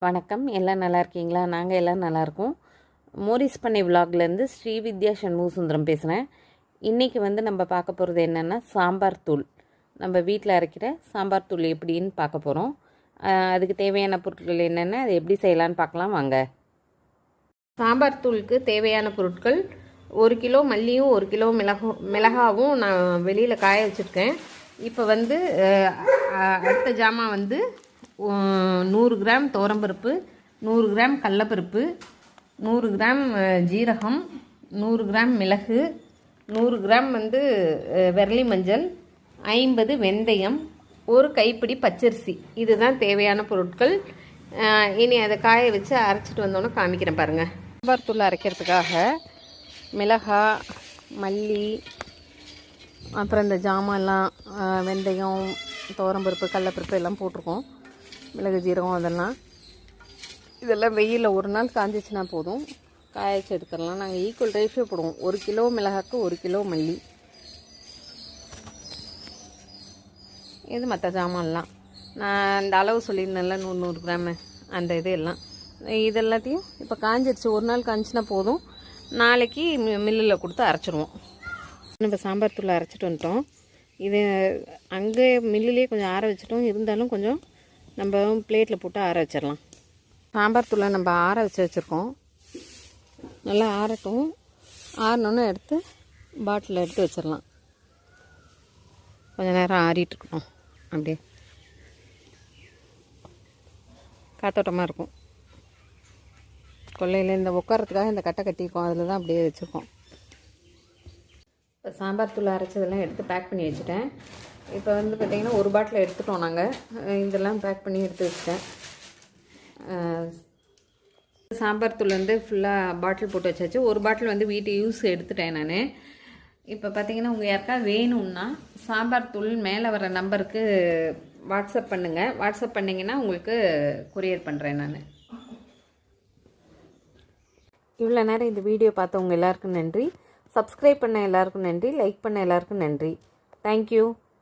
வணக்கம். எல்லாம் நல்லா இருக்கீங்களா? நாங்கள் எல்லாம் நல்லாயிருக்கோம். மோரிஸ் பண்ணை விலாக்லேருந்து ஸ்ரீவித்யா சண்முகசுந்தரம் பேசுகிறேன். இன்றைக்கி நம்ம பார்க்க போகிறது என்னென்னா சாம்பார் தூள். நம்ம வீட்டில் அரைக்கிற சாம்பார் தூள் எப்படின்னு பார்க்க போகிறோம். அதுக்கு தேவையான பொருட்கள் என்னென்ன, அது எப்படி செய்யலான்னு பார்க்கலாம் வாங்க. சாம்பார் தூளுக்கு தேவையான பொருட்கள்: 1 கிலோ மல்லியும் 1 கிலோ மிளகாவும் நான் வெளியில் காய வச்சுருக்கேன். இப்போ அடுத்த ஜாமான் 100 கிராம் துவரம்பருப்பு, 100 கிராம் கடலப்பருப்பு, 100 கிராம் ஜீரகம், 100 கிராம் மிளகு, 100 கிராம் விரலி மஞ்சள், 50 வெந்தயம், ஒரு கைப்பிடி பச்சரிசி. இதுதான் தேவையான பொருட்கள். இனி அதை காய வச்சு அரைச்சிட்டு வந்தோன்னே காமிக்கிறேன் பாருங்கள். சாம்பார் தூள் அரைக்கிறதுக்காக மிளகாய், மல்லி, அப்புறம் இந்த ஜாமான்லாம் வெந்தயம், துவரம்பருப்பு, கடலப்பருப்பு எல்லாம் போட்டிருக்கோம். மிளகு, ஜீரகம் இதெல்லாம் வெயிலில் ஒரு நாள் காஞ்சிச்சுன்னா போதும், காய வச்சு எடுத்துடலாம். நாங்கள் ஈக்குவல் ரேஷியோ போடுவோம். 1 கிலோ மிளகாக்கு 1 கிலோ மல்லி. இது மற்ற ஜாமான்லாம் நான் இந்த அளவு சொல்லியிருந்தேன்ல, 100 கிராமு, அந்த இது எல்லாத்தையும் இப்போ காஞ்சிருச்சு. ஒரு நாள் காஞ்சிச்சுன்னா போதும், நாளைக்கு மில்லில் கொடுத்து அரைச்சிடுவோம். நம்ம சாம்பார் தூள் அரைச்சிட்டு வந்துட்டோம். இது அங்கே மில்லுலேயே கொஞ்சம் ஆற வச்சிட்டோம், இருந்தாலும் கொஞ்சம் நம்ம பிளேட்டில் போட்டு ஆற வச்சிடலாம். சாம்பார் தூளை நம்ம ஆற வச்சுருக்கோம். நல்லா ஆறட்டும். ஆறினோன்னு எடுத்து பாட்டிலில் எடுத்து வச்சிடலாம். கொஞ்சம் நேரம் ஆறிட்டுருக்கணும். அப்படியே காத்தோட்டமாக இருக்கும். கொல்லையில் இந்த உட்காரத்துக்காக இந்த கட்டை கட்டியிருக்கோம், அதில் தான் அப்படியே வச்சுருக்கோம். இப்போ சாம்பார் தூள் அரைச்சதெல்லாம் எடுத்து பேக் பண்ணி வச்சுட்டேன். இப்போ பார்த்திங்கன்னா ஒரு பாட்டில் எடுத்துட்டோம் நாங்கள். இதெல்லாம் பேக் பண்ணி எடுத்து வச்சுட்டேன். சாம்பார் தூள் ஃபுல்லாக பாட்டில் போட்டு வச்சாச்சு. ஒரு பாட்டில் வீட்டு யூஸ் எடுத்துட்டேன் நான். இப்போ பார்த்திங்கன்னா உங்கள் யாருக்காவது வேணும்னா சாம்பார் தூள் மேலே வர நம்பருக்கு வாட்ஸ்அப் பண்ணுங்கள். வாட்ஸ்அப் பண்ணிங்கன்னா உங்களுக்கு கொரியர் பண்ணுறேன் நான். இவ்வளோ நேரம் இந்த வீடியோ பார்த்தவங்க எல்லாருக்கும் நன்றி. சப்ஸ்கிரைப் பண்ண எல்லாருக்கும் நன்றி. லைக் பண்ண எல்லாருக்கும் நன்றி. தேங்க்யூ.